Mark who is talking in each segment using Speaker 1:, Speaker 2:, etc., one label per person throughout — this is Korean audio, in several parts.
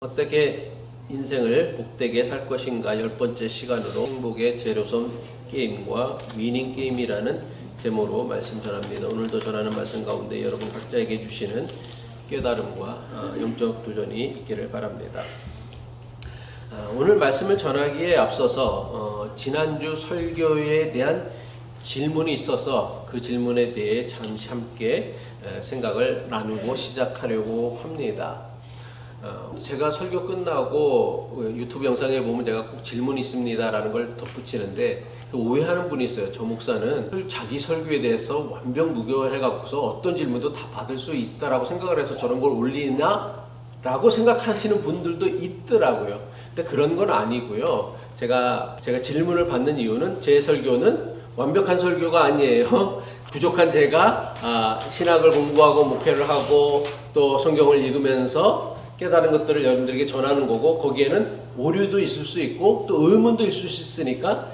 Speaker 1: 어떻게 인생을 복되게 살 것인가 10번째 시간으로 행복의 제로섬 게임과 위닝 게임이라는 제목으로 말씀 전합니다. 오늘도 전하는 말씀 가운데 여러분 각자에게 주시는 깨달음과 영적 도전이 있기를 바랍니다. 오늘 말씀을 전하기에 앞서서 지난주 설교에 대한 질문이 있어서 그 질문에 대해 잠시 함께 생각을 나누고 시작하려고 합니다. 제가 설교 끝나고 유튜브 영상에 보면 제가 꼭 질문이 있습니다 라는 걸 덧붙이는데 오해하는 분이 있어요. 저 목사는 자기 설교에 대해서 완벽 무교를 해갖고서 어떤 질문도 다 받을 수 있다라고 생각을 해서 저런 걸 올리나? 라고 생각하시는 분들도 있더라고요. 근데 그런 건 아니고요. 제가 질문을 받는 이유는 제 설교는 완벽한 설교가 아니에요. 부족한 제가 신학을 공부하고 목회를 하고 또 성경을 읽으면서 깨달은 것들을 여러분들에게 전하는 거고, 거기에는 오류도 있을 수 있고 또 의문도 있을 수 있으니까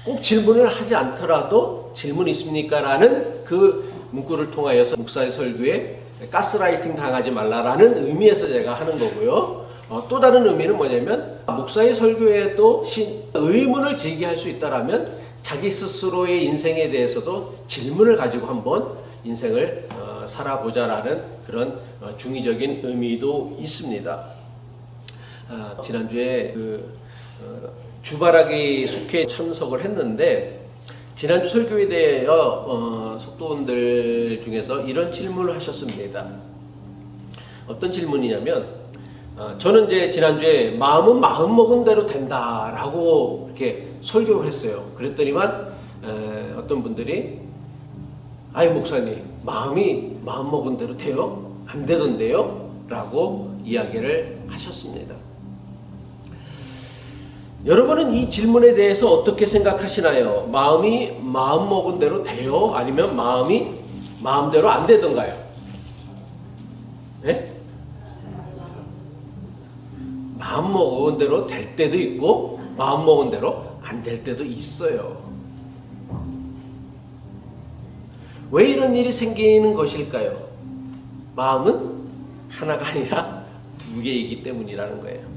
Speaker 1: 꼭 질문을 하지 않더라도 질문 있습니까? 라는 그 문구를 통하여서 목사의 설교에 가스라이팅 당하지 말라라는 의미에서 제가 하는 거고요. 또 다른 의미는 뭐냐면 목사의 설교에도 의문을 제기할 수 있다라면 자기 스스로의 인생에 대해서도 질문을 가지고 한번 인생을 살아보자라는 그런 중의적인 의미도 있습니다. 지난주에 주바라기 속회에 참석을 했는데 지난주 설교에 대하여 속도원들 중에서 이런 질문을 하셨습니다. 어떤 질문이냐면 저는 이제 지난주에 마음은 마음 먹은 대로 된다라고 이렇게 설교를 했어요. 그랬더니만 어떤 분들이 아이 목사님 마음이 마음 먹은 대로 돼요? 안 되던데요? 라고 이야기를 하셨습니다. 여러분은 이 질문에 대해서 어떻게 생각하시나요? 마음이 마음 먹은 대로 돼요? 아니면 마음이 마음대로 안 되던가요? 네? 마음 먹은 대로 될 때도 있고 마음 먹은 대로 안 될 때도 있어요. 왜 이런 일이 생기는 것일까요? 마음은 하나가 아니라 두 개이기 때문이라는 거예요.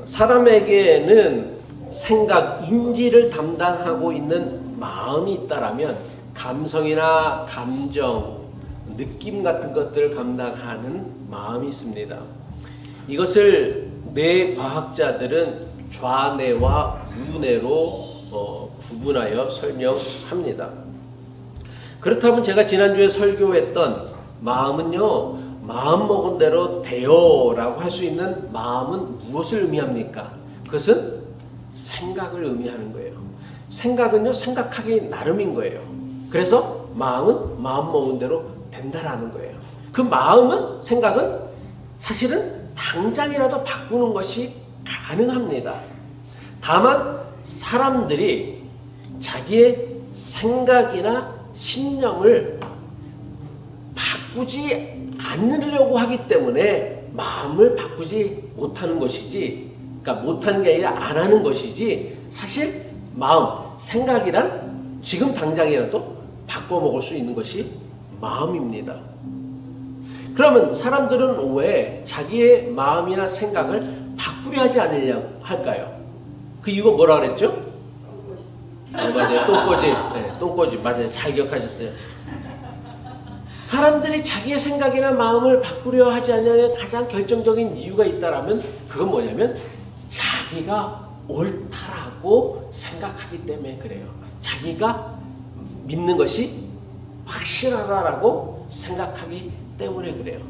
Speaker 1: 사람에게는 생각, 인지를 담당하고 있는 마음이 있다라면 감성이나 감정, 느낌 같은 것들을 감당하는 마음이 있습니다. 이것을 뇌과학자들은 좌뇌와 우뇌로 구분하여 설명합니다. 그렇다면 제가 지난주에 설교했던 마음은요, 마음 먹은 대로 돼요 라고 할 수 있는 마음은 무엇을 의미합니까? 그것은 생각을 의미하는 거예요. 생각은요, 생각하기 나름인 거예요. 그래서 마음은 마음 먹은 대로 된다라는 거예요. 그 마음은, 생각은 사실은 당장이라도 바꾸는 것이 가능합니다. 다만 사람들이 자기의 생각이나 신념을 바꾸지 않으려고 하기 때문에 마음을 바꾸지 못하는 것이지, 그러니까 못하는 게 아니라 안 하는 것이지, 사실 마음, 생각이란 지금 당장이라도 바꿔먹을 수 있는 것이 마음입니다. 그러면 사람들은 왜 자기의 마음이나 생각을 바꾸려 하지 않으려 할까요? 그 이유가 뭐라 그랬죠? 맞아요. 똥꼬집. 네, 똥꼬집. 맞아요. 잘 기억하셨어요. 사람들이 자기의 생각이나 마음을 바꾸려 하지 않는 가장 결정적인 이유가 있다라면 그건 뭐냐면 자기가 옳다라고 생각하기 때문에 그래요. 자기가 믿는 것이 확실하다라고 생각하기 때문에 그래요.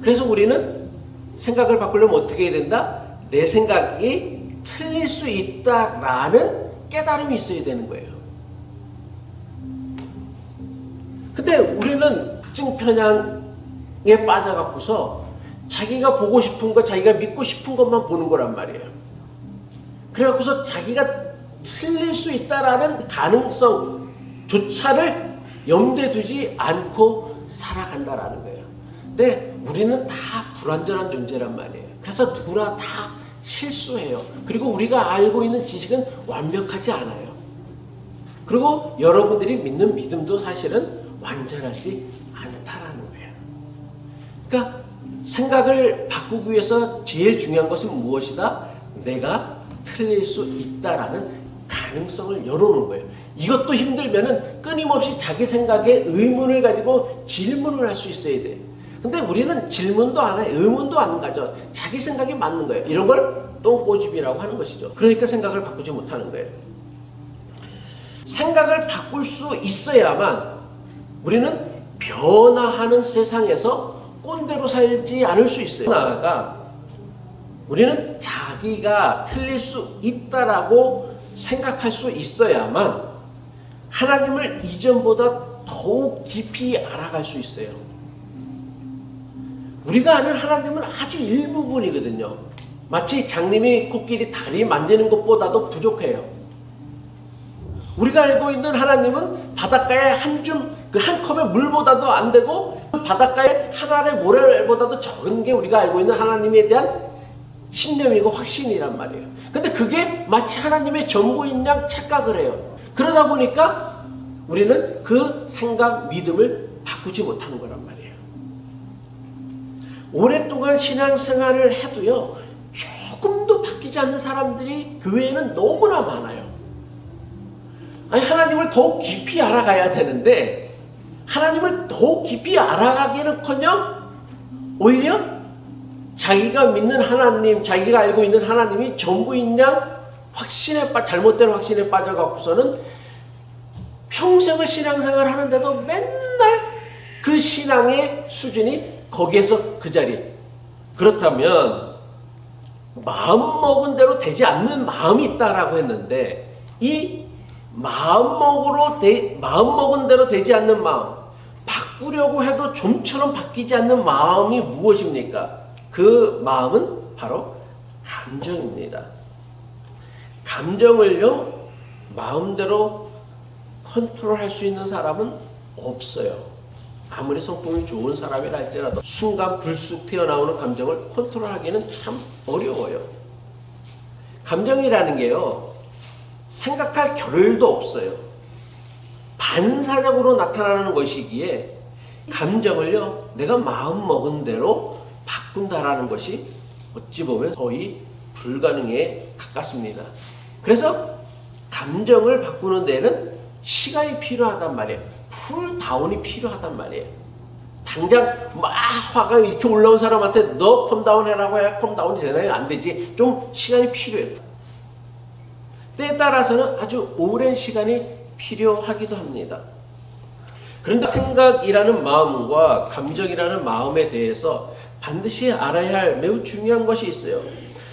Speaker 1: 그래서 우리는 생각을 바꾸려면 어떻게 해야 된다? 내 생각이 틀릴 수 있다라는 깨달음이 있어야 되는 거예요. 근데 우리는 특징 편향에 빠져갖고서 자기가 보고 싶은 것, 자기가 믿고 싶은 것만 보는 거란 말이에요. 그래갖고서 자기가 틀릴 수 있다라는 가능성조차를 염두에 두지 않고 살아간다라는 거예요. 근데 우리는 다 불완전한 존재란 말이에요. 그래서 누구나 다 실수해요. 그리고 우리가 알고 있는 지식은 완벽하지 않아요. 그리고 여러분들이 믿는 믿음도 사실은 완전하지 않다라는 거예요. 그러니까 생각을 바꾸기 위해서 제일 중요한 것은 무엇이다? 내가 틀릴 수 있다라는 가능성을 열어놓는 거예요. 이것도 힘들면은 끊임없이 자기 생각에 의문을 가지고 질문을 할 수 있어야 돼. 근데 우리는 질문도 안 해, 의문도 안 가져. 자기 생각이 맞는 거예요. 이런 걸 똥꼬집이라고 하는 것이죠. 그러니까 생각을 바꾸지 못하는 거예요. 생각을 바꿀 수 있어야만 우리는 변화하는 세상에서 꼰대로 살지 않을 수 있어요. 나아가 우리는 자기가 틀릴 수 있다라고 생각할 수 있어야만 하나님을 이전보다 더욱 깊이 알아갈 수 있어요. 우리가 아는 하나님은 아주 일부분이거든요. 마치 장님이 코끼리 다리 만지는 것보다도 부족해요. 우리가 알고 있는 하나님은 바닷가에 한 컵의 물보다도 안 되고 바닷가에 한 알의 모래보다도 적은 게 우리가 알고 있는 하나님에 대한 신념이고 확신이란 말이에요. 근데 그게 마치 하나님의 전부인 양 착각을 해요. 그러다 보니까 우리는 그 생각, 믿음을 바꾸지 못하는 거란 말이에요. 오랫동안 신앙생활을 해도요, 조금도 바뀌지 않는 사람들이 교회에는 너무나 많아요. 아니, 하나님을 더욱 깊이 알아가야 되는데 하나님을 더욱 깊이 알아가기는커녕 오히려 자기가 믿는 하나님, 자기가 알고 있는 하나님이 전부인 양 잘못된 확신에 빠져갖고서는 평생을 신앙생활을 하는데도 맨날 그 신앙의 수준이 거기에서 그 자리. 그렇다면 마음먹은 대로 되지 않는 마음이 있다라고 했는데 이 마음먹은 대로 되지 않는 마음, 바꾸려고 해도 좀처럼 바뀌지 않는 마음이 무엇입니까? 그 마음은 바로 감정입니다. 감정을요, 마음대로 컨트롤할 수 있는 사람은 없어요. 아무리 성품이 좋은 사람이라 할지라도 순간 불쑥 튀어나오는 감정을 컨트롤하기는 참 어려워요. 감정이라는 게요, 생각할 겨를도 없어요. 반사적으로 나타나는 것이기에 감정을요, 내가 마음 먹은 대로 바꾼다라는 것이 어찌 보면 거의 불가능에 가깝습니다. 그래서 감정을 바꾸는 데는 시간이 필요하단 말이에요. 쿨다운이 필요하단 말이에요. 당장 막 화가 이렇게 올라온 사람한테 너 컴다운 해라고 해야 컴다운이 되나요? 안 되지. 좀 시간이 필요해요. 때에 따라서는 아주 오랜 시간이 필요하기도 합니다. 그런데 생각이라는 마음과 감정이라는 마음에 대해서 반드시 알아야 할 매우 중요한 것이 있어요.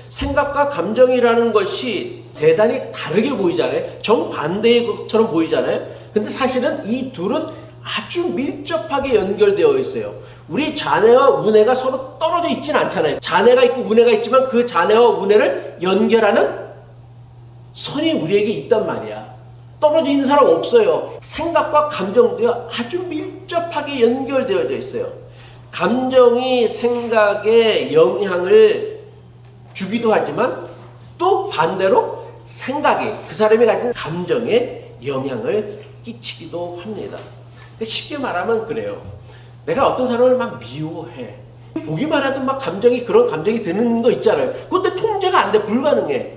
Speaker 1: 생각과 감정이라는 것이 대단히 다르게 보이잖아요. 정반대의 것처럼 보이잖아요. 근데 사실은 이 둘은 아주 밀접하게 연결되어 있어요. 우리 자네와 우네가 서로 떨어져 있지는 않잖아요. 자네가 있고 우네가 있지만 그 자네와 우네를 연결하는 선이 우리에게 있단 말이야. 떨어져 있는 사람 없어요. 생각과 감정도요, 아주 밀접하게 연결되어져 있어요. 감정이 생각에 영향을 주기도 하지만 또 반대로 생각이 그 사람이 가진 감정에 영향을 끼치기도 합니다. 쉽게 말하면 그래요. 내가 어떤 사람을 막 미워해. 보기만 해도 막 그런 감정이 드는 거 있잖아요. 근데 통제가 안 돼. 불가능해.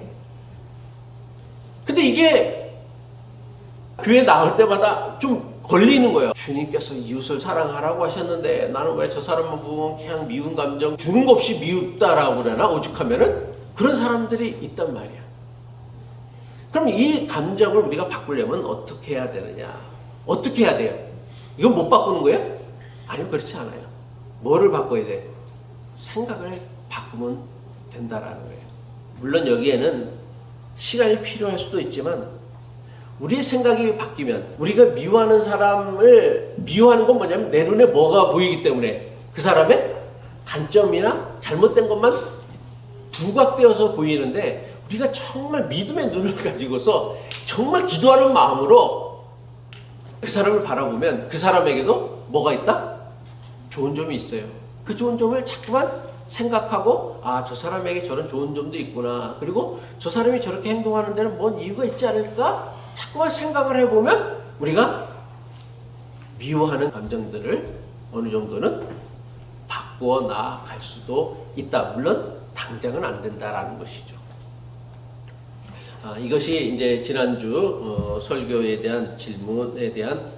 Speaker 1: 근데 이게 교회 나올 때마다 좀 걸리는 거예요. 주님께서 이웃을 사랑하라고 하셨는데 나는 왜 저 사람만 보면 그냥 미운 감정 주는 거 없이 미웠다라고 그러나 오죽하면은 그런 사람들이 있단 말이야. 그럼 이 감정을 우리가 바꾸려면 어떻게 해야 되느냐? 어떻게 해야 돼요? 이건 못 바꾸는 거예요? 아니요, 그렇지 않아요. 뭐를 바꿔야 돼? 생각을 바꾸면 된다라는 거예요. 물론 여기에는 시간이 필요할 수도 있지만 우리의 생각이 바뀌면 우리가 미워하는 사람을 미워하는 건 뭐냐면 내 눈에 뭐가 보이기 때문에 그 사람의 단점이나 잘못된 것만 부각되어서 보이는데 우리가 정말 믿음의 눈을 가지고서 정말 기도하는 마음으로 그 사람을 바라보면 그 사람에게도 뭐가 있다? 좋은 점이 있어요. 그 좋은 점을 자꾸만 생각하고 저 사람에게 저런 좋은 점도 있구나. 그리고 저 사람이 저렇게 행동하는 데는 뭔 이유가 있지 않을까? 자꾸만 생각을 해보면 우리가 미워하는 감정들을 어느 정도는 바꾸어 나아갈 수도 있다. 물론 당장은 안 된다라는 것이죠. 이것이 이제 지난주 설교에 대한 질문에 대한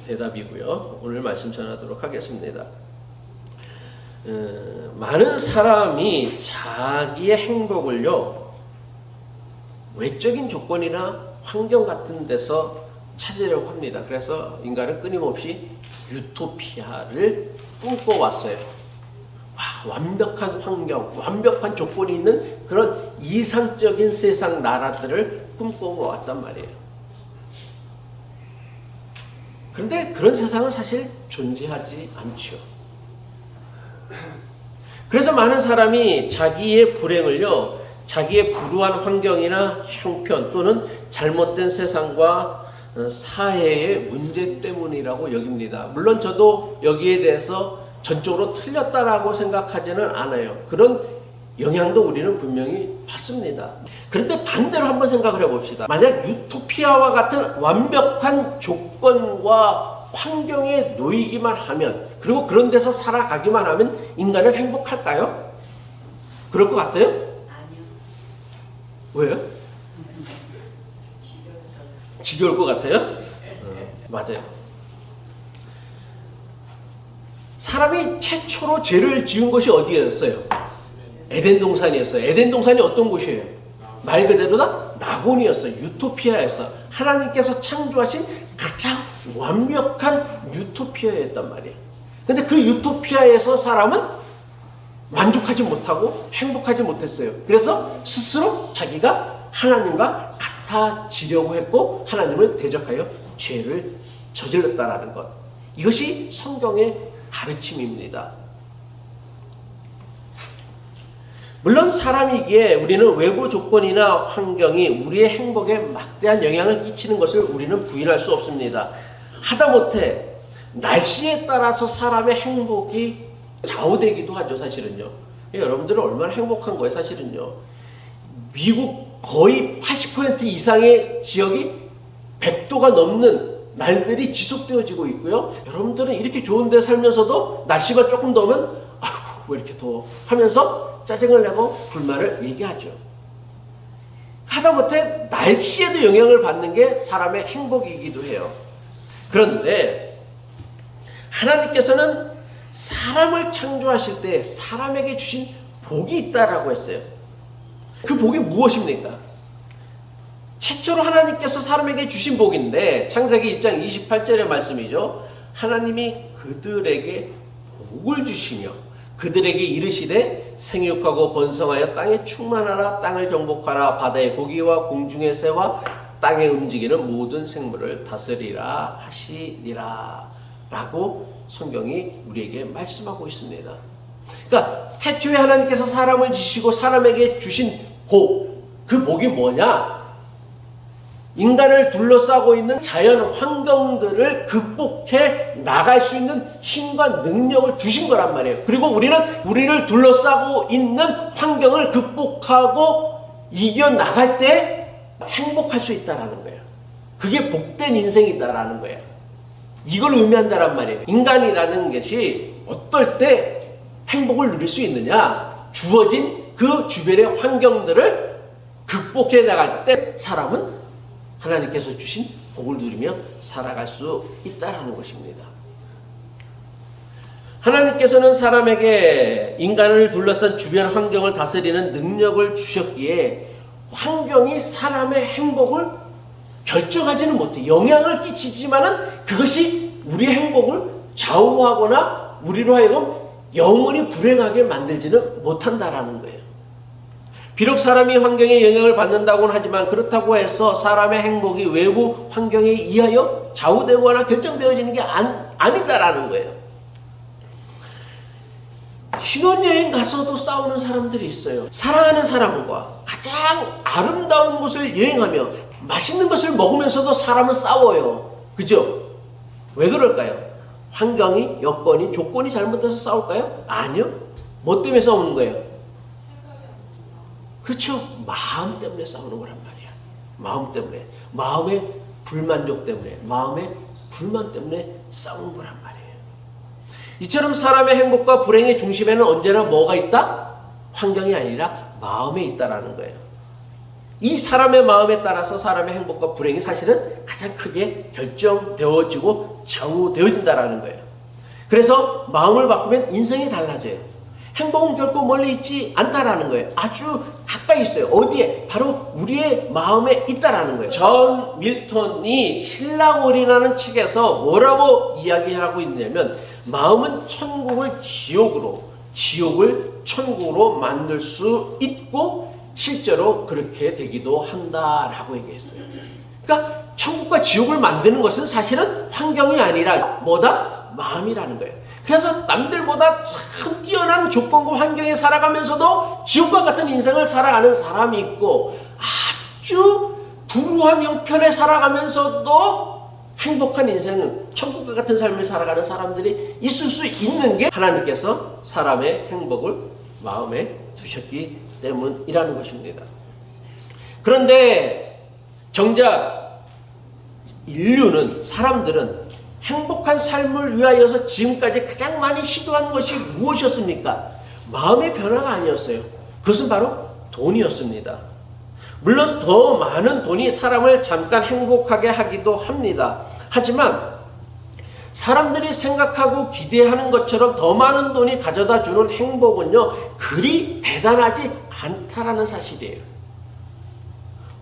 Speaker 1: 대답이고요. 오늘 말씀 전하도록 하겠습니다. 많은 사람이 자기의 행복을요, 외적인 조건이나 환경 같은 데서 찾으려고 합니다. 그래서 인간은 끊임없이 유토피아를 꿈꿔왔어요. 완벽한 환경, 완벽한 조건이 있는 그런 이상적인 세상 나라들을 꿈꿔왔단 말이에요. 그런데 그런 세상은 사실 존재하지 않죠. 그래서 많은 사람이 자기의 불행을요, 자기의 불우한 환경이나 형편 또는 잘못된 세상과 사회의 문제 때문이라고 여깁니다. 물론 저도 여기에 대해서 전적으로 틀렸다라고 생각하지는 않아요. 그런 영향도 우리는 분명히 받습니다. 그런데 반대로 한번 생각을 해봅시다. 만약 유토피아와 같은 완벽한 조건과 환경에 놓이기만 하면, 그리고 그런 데서 살아가기만 하면 인간은 행복할까요? 그럴 것 같아요?
Speaker 2: 아니요.
Speaker 1: 왜요? 지겨울 것 같아요? 맞아요. 사람이 최초로 죄를 지은 것이 어디였어요? 에덴 동산이었어요. 에덴 동산이 어떤 곳이에요? 말 그대로다 낙원이었어요. 유토피아였어. 하나님께서 창조하신 가장 완벽한 유토피아였단 말이에요. 근데 그 유토피아에서 사람은 만족하지 못하고 행복하지 못했어요. 그래서 스스로 자기가 하나님과 같아지려고 했고 하나님을 대적하여 죄를 저질렀다라는 것. 이것이 성경의 가르침입니다. 물론 사람이기에 우리는 외부 조건이나 환경이 우리의 행복에 막대한 영향을 끼치는 것을 우리는 부인할 수 없습니다. 하다못해 날씨에 따라서 사람의 행복이 좌우되기도 하죠, 사실은요. 여러분들은 얼마나 행복한 거예요, 사실은요. 미국 거의 80% 이상의 지역이 100도가 넘는 날들이 지속되어지고 있고요. 여러분들은 이렇게 좋은 데 살면서도 날씨가 조금 더우면 아이고 왜 이렇게 더워 하면서 짜증을 내고 불만을 얘기하죠. 하다못해 날씨에도 영향을 받는 게 사람의 행복이기도 해요. 그런데 하나님께서는 사람을 창조하실 때 사람에게 주신 복이 있다라고 했어요. 그 복이 무엇입니까? 최초로 하나님께서 사람에게 주신 복인데 창세기 1장 28절의 말씀이죠. 하나님이 그들에게 복을 주시며 그들에게 이르시되 생육하고 번성하여 땅에 충만하라. 땅을 정복하라. 바다의 고기와 공중의 새와 땅에 움직이는 모든 생물을 다스리라 하시니라 라고 성경이 우리에게 말씀하고 있습니다. 그러니까 태초에 하나님께서 사람을 지시고 사람에게 주신 복, 그 복이 뭐냐? 인간을 둘러싸고 있는 자연 환경들을 극복해 나갈 수 있는 힘과 능력을 주신 거란 말이에요. 그리고 우리는 우리를 둘러싸고 있는 환경을 극복하고 이겨나갈 때 행복할 수 있다는 거예요. 그게 복된 인생이다라는 거예요. 이걸 의미한다란 말이에요. 인간이라는 것이 어떨 때 행복을 누릴 수 있느냐? 주어진 그 주변의 환경들을 극복해 나갈 때 사람은 하나님께서 주신 복을 누리며 살아갈 수 있다는 것입니다. 하나님께서는 사람에게 인간을 둘러싼 주변 환경을 다스리는 능력을 주셨기에 환경이 사람의 행복을 결정하지는 못해. 영향을 끼치지만은 그것이 우리의 행복을 좌우하거나 우리로 하여금 영원히 불행하게 만들지는 못한다라는 거예요. 비록 사람이 환경에 영향을 받는다고는 하지만 그렇다고 해서 사람의 행복이 외부 환경에 의하여 좌우되거나 결정되어지는 게 아니다라는 거예요. 신혼여행 가서도 싸우는 사람들이 있어요. 사랑하는 사람과 가장 아름다운 곳을 여행하며 맛있는 것을 먹으면서도 사람은 싸워요. 그죠? 왜 그럴까요? 환경이, 여건이, 조건이 잘못돼서 싸울까요? 아니요. 뭐 때문에 싸우는 거예요? 그렇죠. 마음 때문에 싸우는 거란 말이야. 마음 때문에. 마음의 불만족 때문에. 마음의 불만 때문에 싸우는 거란 말이에요. 이처럼 사람의 행복과 불행의 중심에는 언제나 뭐가 있다? 환경이 아니라 마음에 있다라는 거예요. 이 사람의 마음에 따라서 사람의 행복과 불행이 사실은 가장 크게 결정되어지고 좌우되어진다라는 거예요. 그래서 마음을 바꾸면 인생이 달라져요. 행복은 결코 멀리 있지 않다라는 거예요. 아주 가까이 있어요. 어디에? 바로 우리의 마음에 있다라는 거예요. 존 밀턴이 신라월이라는 책에서 뭐라고 이야기하고 있냐면 마음은 천국을 지옥으로, 지옥을 천국으로 만들 수 있고 실제로 그렇게 되기도 한다라고 얘기했어요. 그러니까 천국과 지옥을 만드는 것은 사실은 환경이 아니라 뭐다? 마음이라는 거예요. 그래서 남들보다 참 뛰어난 조건과 환경에 살아가면서도 지옥과 같은 인생을 살아가는 사람이 있고 아주 불우한 형편에 살아가면서도 행복한 인생은 천국과 같은 삶을 살아가는 사람들이 있을 수 있는 게 하나님께서 사람의 행복을 마음에 두셨기 때문이라는 것입니다. 그런데 정작 인류는, 사람들은 행복한 삶을 위하여서 지금까지 가장 많이 시도한 것이 무엇이었습니까? 마음의 변화가 아니었어요. 그것은 바로 돈이었습니다. 물론 더 많은 돈이 사람을 잠깐 행복하게 하기도 합니다. 하지만 사람들이 생각하고 기대하는 것처럼 더 많은 돈이 가져다 주는 행복은요, 그리 대단하지 않다라는 사실이에요.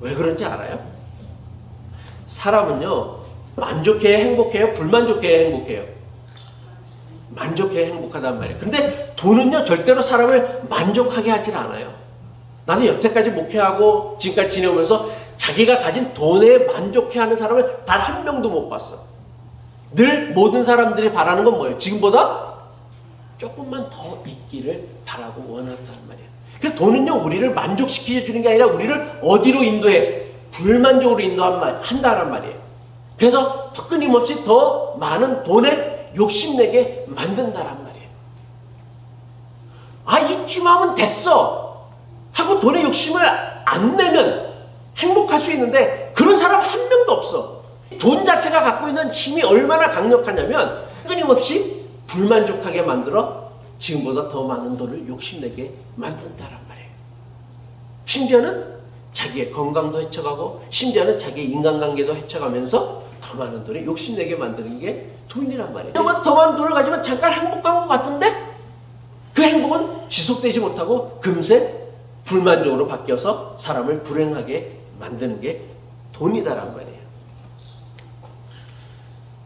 Speaker 1: 왜 그런지 알아요? 사람은요, 만족해야 행복해요? 불만족해야 행복해요? 만족해야 행복하단 말이에요. 근데 돈은요, 절대로 사람을 만족하게 하질 않아요. 나는 여태까지 목회하고 지금까지 지내오면서 자기가 가진 돈에 만족해하는 사람을 단 한 명도 못 봤어. 늘 모든 사람들이 바라는 건 뭐예요? 지금보다 조금만 더 있기를 바라고 원한단 말이에요. 그래서 돈은요, 우리를 만족시켜주는 게 아니라 우리를 어디로 인도해? 불만족으로 인도한다란 말이에요. 그래서 끊임없이 더 많은 돈에 욕심내게 만든다란 말이에요. 아, 이쯤 하면 됐어 하고 돈에 욕심을 안 내면 행복할 수 있는데 그런 사람 한 명도 없어. 돈 자체가 갖고 있는 힘이 얼마나 강력하냐면 끊임없이 불만족하게 만들어 지금보다 더 많은 돈을 욕심내게 만든다란 말이에요. 심지어는 자기의 건강도 해쳐가고 심지어는 자기의 인간관계도 해쳐가면서 더 많은 돈에 욕심내게 만드는 게 돈이란 말이에요. 더 많은 돈을 가지면 잠깐 행복한 것 같은데 그 행복은 지속되지 못하고 금세 불만족으로 바뀌어서 사람을 불행하게 만드는 게 돈이다란 말이에요.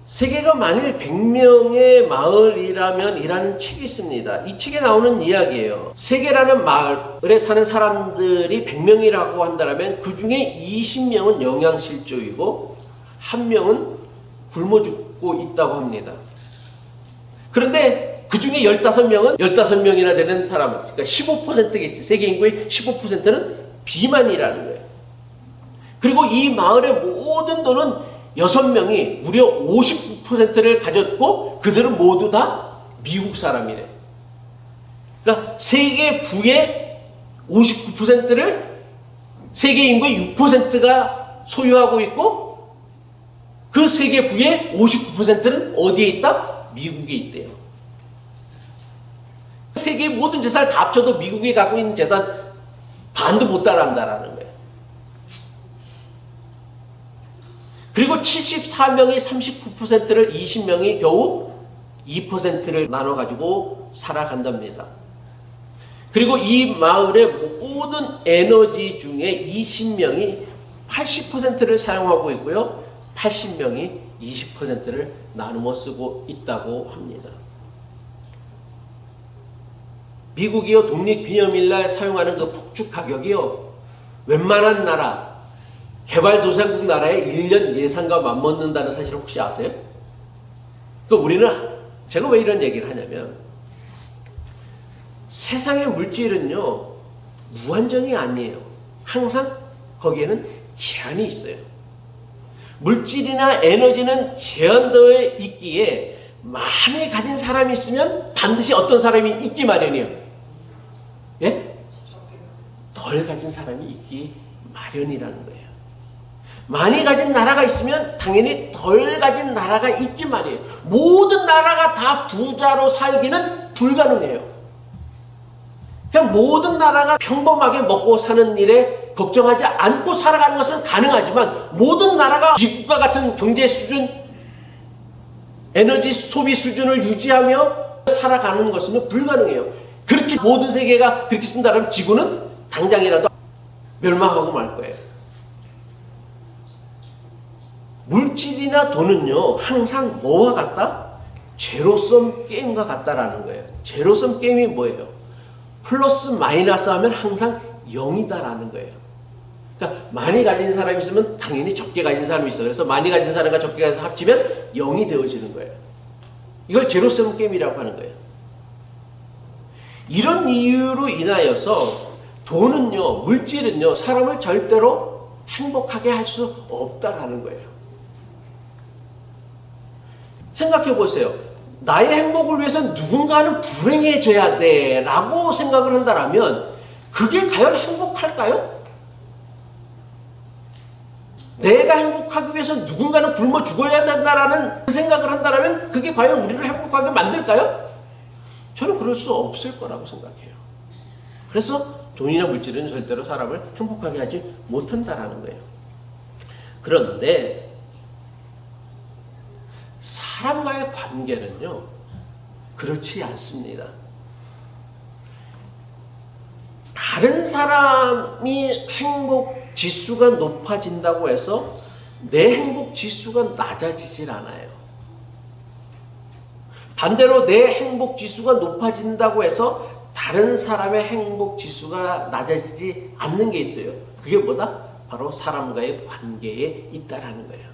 Speaker 1: 세계가 만일 100명의 마을이라면 이라는 책이 있습니다. 이 책에 나오는 이야기예요. 세계라는 마을에 사는 사람들이 100명이라고 한다면 그 중에 20명은 영양실조이고 1명은 굶어 죽고 있다고 합니다. 그런데 그 중에 15명은 15명이나 되는 사람은, 그러니까 15%겠지. 세계 인구의 15%는 비만이라는 거예요. 그리고 이 마을의 모든 돈은 6명이 무려 59%를 가졌고 그들은 모두 다 미국 사람이래. 그러니까 세계 부의 59%를 세계 인구의 6%가 소유하고 있고 그 세계 부의 59%는 어디에 있다? 미국에 있대요. 세계의 모든 재산을 다 합쳐도 미국이 갖고 있는 재산 반도 못 따라한다라는 거예요. 그리고 74명이 39%를 20명이 겨우 2%를 나눠가지고 살아간답니다. 그리고 이 마을의 모든 에너지 중에 20명이 80%를 사용하고 있고요. 80명이 20%를 나누어 쓰고 있다고 합니다. 미국이요, 독립기념일날 사용하는 그 폭죽 가격이요, 웬만한 나라, 개발도상국 나라의 1년 예산과 맞먹는다는 사실을 혹시 아세요? 그러니까 우리는, 제가 왜 이런 얘기를 하냐면, 세상의 물질은요, 무한정이 아니에요. 항상 거기에는 제한이 있어요. 물질이나 에너지는 제한되어 있기에 많이 가진 사람이 있으면 반드시 어떤 사람이 있기 마련이에요. 예? 덜 가진 사람이 있기 마련이라는 거예요. 많이 가진 나라가 있으면 당연히 덜 가진 나라가 있지 말이에요. 모든 나라가 다 부자로 살기는 불가능해요. 그냥 모든 나라가 평범하게 먹고 사는 일에 걱정하지 않고 살아가는 것은 가능하지만 모든 나라가 미국과 같은 경제 수준, 에너지 소비 수준을 유지하며 살아가는 것은 불가능해요. 그렇게 모든 세계가 그렇게 쓴다면 지구는 당장이라도 멸망하고 말 거예요. 물질이나 돈은요, 항상 뭐와 같다? 제로섬 게임과 같다라는 거예요. 제로섬 게임이 뭐예요? 플러스 마이너스 하면 항상 0이다라는 거예요. 그러니까 많이 가진 사람이 있으면 당연히 적게 가진 사람이 있어요. 그래서 많이 가진 사람과 적게 가진 사람 합치면 0이 되어지는 거예요. 이걸 제로섬 게임이라고 하는 거예요. 이런 이유로 인하여서 돈은요, 물질은요, 사람을 절대로 행복하게 할 수 없다라는 거예요. 생각해 보세요. 나의 행복을 위해서 누군가는 불행해져야 돼 라고 생각을 한다면 그게 과연 행복할까요? 내가 행복하기 위해서 누군가는 굶어 죽어야 된다라는 생각을 한다면 그게 과연 우리를 행복하게 만들까요? 저는 그럴 수 없을 거라고 생각해요. 그래서 돈이나 물질은 절대로 사람을 행복하게 하지 못한다라는 거예요. 그런데 사람과의 관계는요, 그렇지 않습니다. 다른 사람이 행복 지수가 높아진다고 해서 내 행복 지수가 낮아지질 않아요. 반대로 내 행복 지수가 높아진다고 해서 다른 사람의 행복 지수가 낮아지지 않는 게 있어요. 그게 뭐다? 바로 사람과의 관계에 있다라는 거예요.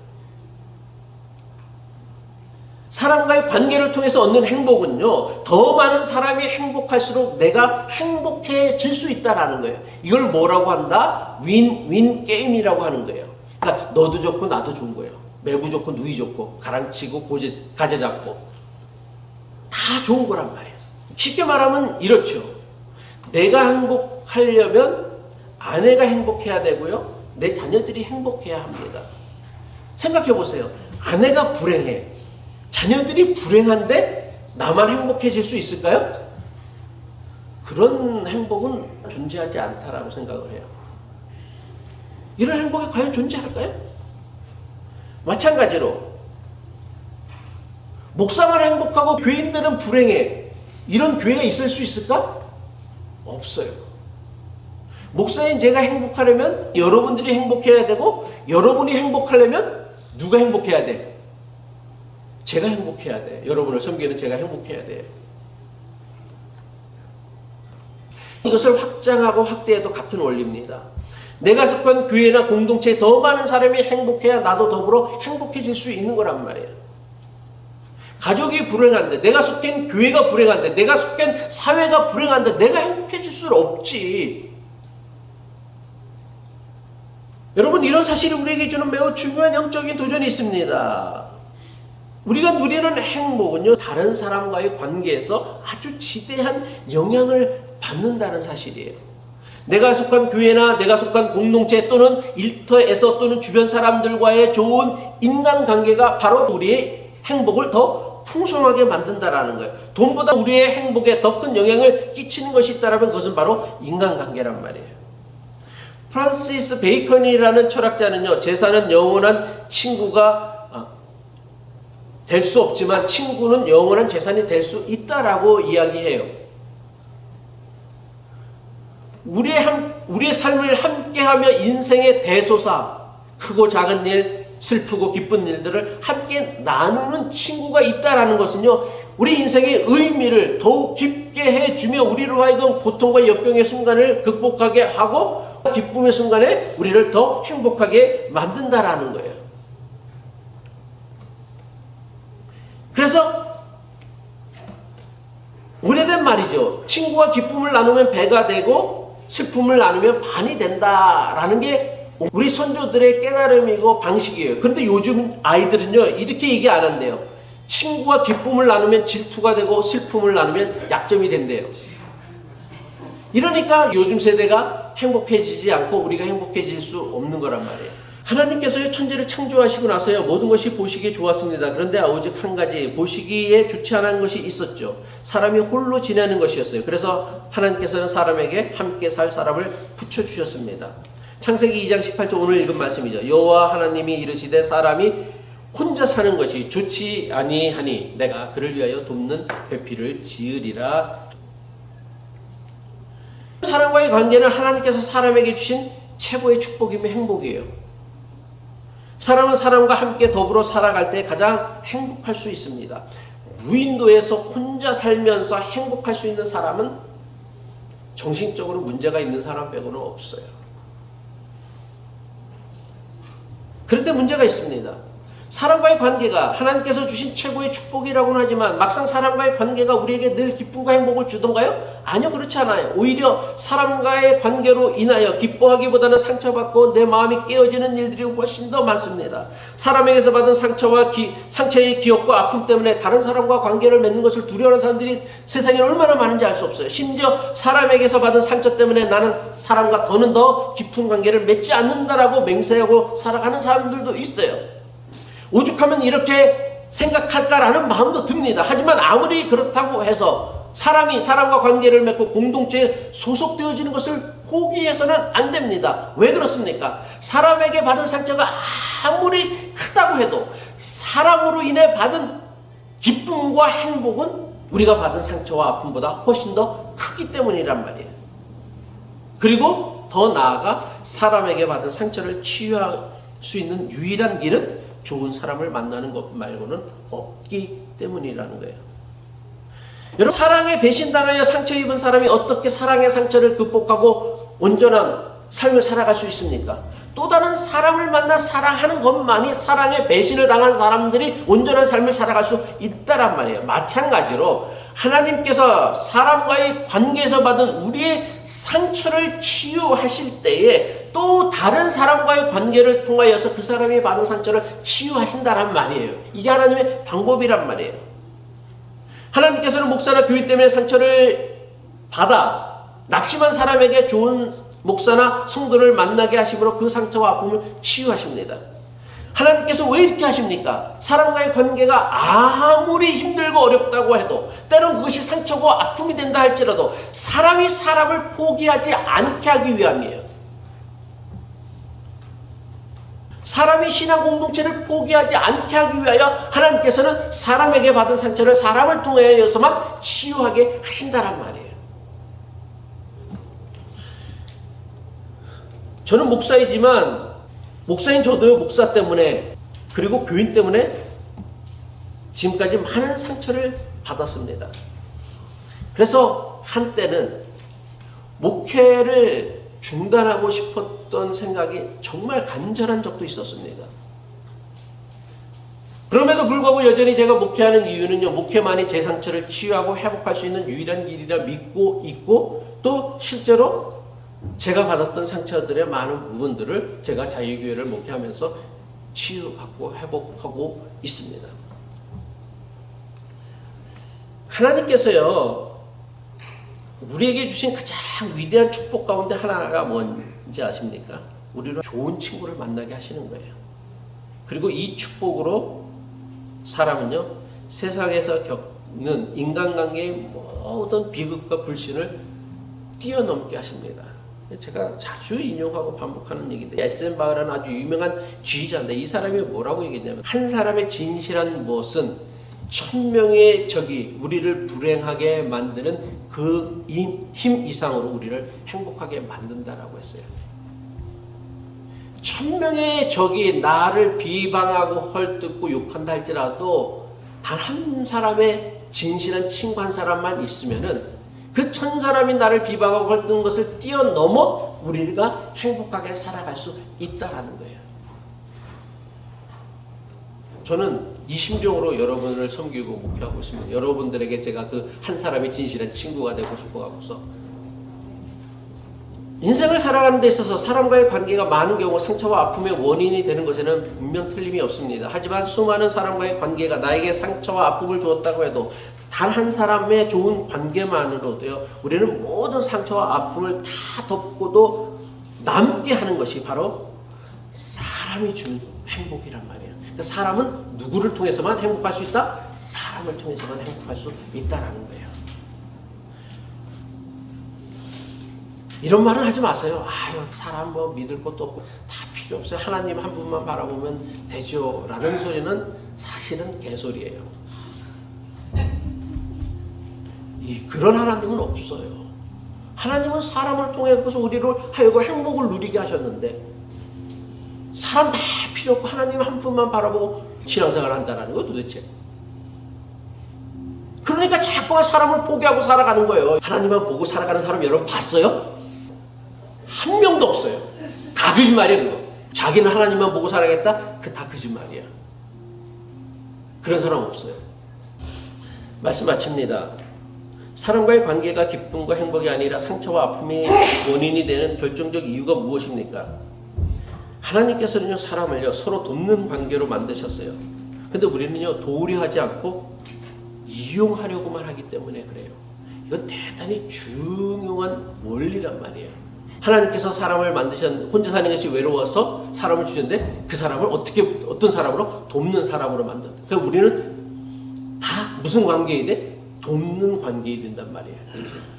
Speaker 1: 사람과의 관계를 통해서 얻는 행복은요, 더 많은 사람이 행복할수록 내가 행복해질 수 있다라는 거예요. 이걸 뭐라고 한다? 윈윈 게임이라고 하는 거예요. 그러니까 너도 좋고 나도 좋은 거예요. 매부 좋고 누이 좋고 가랑치고 가재 잡고 다 좋은 거란 말이에요. 쉽게 말하면 이렇죠. 내가 행복하려면 아내가 행복해야 되고요, 내 자녀들이 행복해야 합니다. 생각해 보세요. 아내가 불행해, 자녀들이 불행한데 나만 행복해질 수 있을까요? 그런 행복은 존재하지 않다라고 생각을 해요. 이런 행복이 과연 존재할까요? 마찬가지로 목사만 행복하고 교인들은 불행해, 이런 교회가 있을 수 있을까? 없어요. 목사인 제가 행복하려면 여러분들이 행복해야 되고, 여러분이 행복하려면 누가 행복해야 돼? 제가 행복해야 돼. 여러분을 섬기는 제가 행복해야 돼요. 이것을 확장하고 확대해도 같은 원리입니다. 내가 속한 교회나 공동체에 더 많은 사람이 행복해야 나도 더불어 행복해질 수 있는 거란 말이에요. 가족이 불행한데, 내가 속한 교회가 불행한데, 내가 속한 사회가 불행한데 내가 행복해질 수는 없지. 여러분, 이런 사실이 우리에게 주는 매우 중요한 영적인 도전이 있습니다. 우리가 누리는 행복은요, 다른 사람과의 관계에서 아주 지대한 영향을 받는다는 사실이에요. 내가 속한 교회나 내가 속한 공동체 또는 일터에서 또는 주변 사람들과의 좋은 인간관계가 바로 우리의 행복을 더 풍성하게 만든다라는 거예요. 돈보다 우리의 행복에 더 큰 영향을 끼치는 것이 있다면 그것은 바로 인간관계란 말이에요. 프란시스 베이컨이라는 철학자는요, 재산은 영원한 친구가 될 수 없지만 친구는 영원한 재산이 될 수 있다라고 이야기해요. 우리의 삶을 함께하며 인생의 대소사, 크고 작은 일, 슬프고 기쁜 일들을 함께 나누는 친구가 있다라는 것은요, 우리 인생의 의미를 더욱 깊게 해주며 우리로 하여금 고통과 역경의 순간을 극복하게 하고 기쁨의 순간에 우리를 더 행복하게 만든다라는 거예요. 그래서 오래된 말이죠. 친구와 기쁨을 나누면 배가 되고 슬픔을 나누면 반이 된다라는 게 우리 선조들의 깨달음이고 방식이에요. 그런데 요즘 아이들은요, 이렇게 얘기 안 한대요. 친구와 기쁨을 나누면 질투가 되고 슬픔을 나누면 약점이 된대요. 이러니까 요즘 세대가 행복해지지 않고 우리가 행복해질 수 없는 거란 말이에요. 하나님께서요 천지를 창조하시고 나서요 모든 것이 보시기에 좋았습니다. 그런데 오직 한 가지 보시기에 좋지 않은 것이 있었죠. 사람이 홀로 지내는 것이었어요. 그래서 하나님께서는 사람에게 함께 살 사람을 붙여주셨습니다. 창세기 2장 18절 오늘 읽은 말씀이죠. 여호와 하나님이 이르시되 사람이 혼자 사는 것이 좋지 아니하니 내가 그를 위하여 돕는 배필을 지으리라. 사람과의 관계는 하나님께서 사람에게 주신 최고의 축복이며 행복이에요. 사람은 사람과 함께 더불어 살아갈 때 가장 행복할 수 있습니다. 무인도에서 혼자 살면서 행복할 수 있는 사람은 정신적으로 문제가 있는 사람 빼고는 없어요. 그런데 문제가 있습니다. 사람과의 관계가 하나님께서 주신 최고의 축복이라고는 하지만 막상 사람과의 관계가 우리에게 늘 기쁨과 행복을 주던가요? 아니요, 그렇지 않아요. 오히려 사람과의 관계로 인하여 기뻐하기보다는 상처받고 내 마음이 깨어지는 일들이 훨씬 더 많습니다. 사람에게서 받은 상처의 기억과 아픔 때문에 다른 사람과 관계를 맺는 것을 두려워하는 사람들이 세상에 얼마나 많은지 알 수 없어요. 심지어 사람에게서 받은 상처 때문에 나는 사람과 더는 더 깊은 관계를 맺지 않는다라고 맹세하고 살아가는 사람들도 있어요. 오죽하면 이렇게 생각할까라는 마음도 듭니다. 하지만 아무리 그렇다고 해서 사람이 사람과 관계를 맺고 공동체에 소속되어지는 것을 포기해서는 안 됩니다. 왜 그렇습니까? 사람에게 받은 상처가 아무리 크다고 해도 사람으로 인해 받은 기쁨과 행복은 우리가 받은 상처와 아픔보다 훨씬 더 크기 때문이란 말이에요. 그리고 더 나아가 사람에게 받은 상처를 치유할 수 있는 유일한 길은 좋은 사람을 만나는 것 말고는 없기 때문이라는 거예요. 여러분, 사랑에 배신당하여 상처 입은 사람이 어떻게 사랑의 상처를 극복하고 온전한 삶을 살아갈 수 있습니까? 또 다른 사람을 만나 사랑하는 것만이 사랑에 배신을 당한 사람들이 온전한 삶을 살아갈 수 있다란 말이에요. 마찬가지로 하나님께서 사람과의 관계에서 받은 우리의 상처를 치유하실 때에 또 다른 사람과의 관계를 통하여서 그 사람이 받은 상처를 치유하신다란 말이에요. 이게 하나님의 방법이란 말이에요. 하나님께서는 목사나 교인 때문에 상처를 받아 낙심한 사람에게 좋은 목사나 성도를 만나게 하심으로 그 상처와 아픔을 치유하십니다. 하나님께서 왜 이렇게 하십니까? 사람과의 관계가 아무리 힘들고 어렵다고 해도 때론 그것이 상처고 아픔이 된다 할지라도 사람이 사람을 포기하지 않게 하기 위함이에요. 사람이 신앙 공동체를 포기하지 않게 하기 위하여 하나님께서는 사람에게 받은 상처를 사람을 통하여서만 치유하게 하신다란 말이에요. 저는 목사이지만 목사인 저도 목사 때문에 그리고 교인 때문에 지금까지 많은 상처를 받았습니다. 그래서 한때는 목회를 중단하고 싶었던 생각이 정말 간절한 적도 있었습니다. 그럼에도 불구하고 여전히 제가 목회하는 이유는요, 목회만이 제 상처를 치유하고 회복할 수 있는 유일한 길이라 믿고 있고 또 실제로 제가 받았던 상처들의 많은 부분들을 제가 자유교회를 목회하면서 치유받고 회복하고 있습니다. 하나님께서요, 우리에게 주신 가장 위대한 축복 가운데 하나가 뭔지 아십니까? 우리로 좋은 친구를 만나게 하시는 거예요. 그리고 이 축복으로 사람은요, 세상에서 겪는 인간관계의 모든 비극과 불신을 뛰어넘게 하십니다. 제가 자주 인용하고 반복하는 얘기인데, 에센 바흐라는 아주 유명한 지휘자인데 이 사람이 뭐라고 얘기했냐면, 한 사람의 진실한 무엇은 1000명의 적이 우리를 불행하게 만드는 그 힘 이상으로 우리를 행복하게 만든다라고 했어요. 1000명의 적이 나를 비방하고 헐뜯고 욕한다 할지라도 단 한 사람의 진실한 친구 한 사람만 있으면은 그 1000사람이 나를 비방하고 헐뜯는 것을 뛰어넘어 우리가 행복하게 살아갈 수 있다라는 거예요. 저는 이 심정으로 여러분을 섬기고 목회하고 있습니다. 여러분들에게 제가 그 한 사람의 진실한 친구가 되고 싶어가고서 인생을 살아가는 데 있어서 사람과의 관계가 많은 경우 상처와 아픔의 원인이 되는 것에는 분명 틀림이 없습니다. 하지만 수많은 사람과의 관계가 나에게 상처와 아픔을 주었다고 해도 단 한 사람의 좋은 관계만으로도요, 우리는 모든 상처와 아픔을 다 덮고도 남게 하는 것이 바로 사랑 사람이 주는 행복이란 말이에요. 그러니까 사람은 누구를 통해서만 행복할 수 있다? 사람을 통해서만 행복할 수 있다라는 거예요. 이런 말은 하지 마세요. 아유, 사람 뭐 믿을 것도 없고 다 필요 없어요. 하나님 한 분만 바라보면 되죠. 라는 소리는 사실은 개소리예요. 그런 하나님은 없어요. 하나님은 사람을 통해 그래서 우리를 하여금 행복을 누리게 하셨는데 사람 다 필요 없고 하나님 한 분만 바라보고 신앙생활을 한다는 거 도대체. 그러니까 자꾸만 사람을 포기하고 살아가는 거예요. 하나님만 보고 살아가는 사람 여러분 봤어요? 한 명도 없어요. 다 거짓말이에요. 그거. 자기는 하나님만 보고 살아야겠다? 그 다 거짓말이야. 그런 사람 없어요. 말씀 마칩니다. 사람과의 관계가 기쁨과 행복이 아니라 상처와 아픔이 원인이 되는 결정적 이유가 무엇입니까? 하나님께서는요, 사람을요, 서로 돕는 관계로 만드셨어요. 근데 우리는요, 도우려 하지 않고 이용하려고만 하기 때문에 그래요. 이건 대단히 중요한 원리란 말이에요. 하나님께서 사람을 혼자 사는 것이 외로워서 사람을 주셨는데 그 사람을 어떤 사람으로? 돕는 사람으로 만든다. 그러니까 우리는 다 무슨 관계이 돼? 돕는 관계이 된단 말이에요.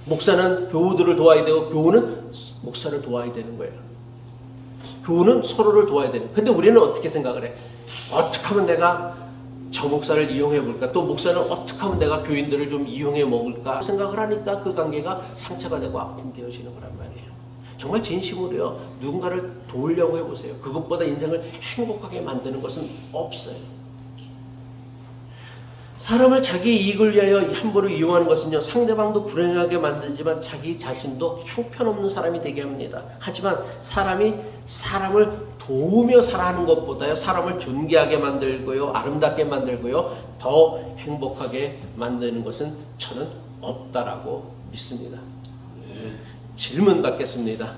Speaker 1: 목사는 교우들을 도와야 되고 교우는 목사를 도와야 되는 거예요. 교우는 서로를 도와야 되는 거예요. 근데 우리는 어떻게 생각을 해? 어떻게 하면 내가 저 목사를 이용해 볼까? 또 목사는 어떻게 하면 내가 교인들을 좀 이용해 먹을까? 생각을 하니까 그 관계가 상처가 되고 아픔 되어지는 거란 말이에요. 정말 진심으로요, 누군가를 도우려고 해보세요. 그것보다 인생을 행복하게 만드는 것은 없어요. 사람을 자기 이익을 위하여 함부로 이용하는 것은요, 상대방도 불행하게 만들지만 자기 자신도 형편없는 사람이 되게 합니다. 하지만 사람이 사람을 도우며 살아가는 것보다요, 사람을 존귀하게 만들고요, 아름답게 만들고요, 더 행복하게 만드는 것은 저는 없다라고 믿습니다. 질문 받겠습니다.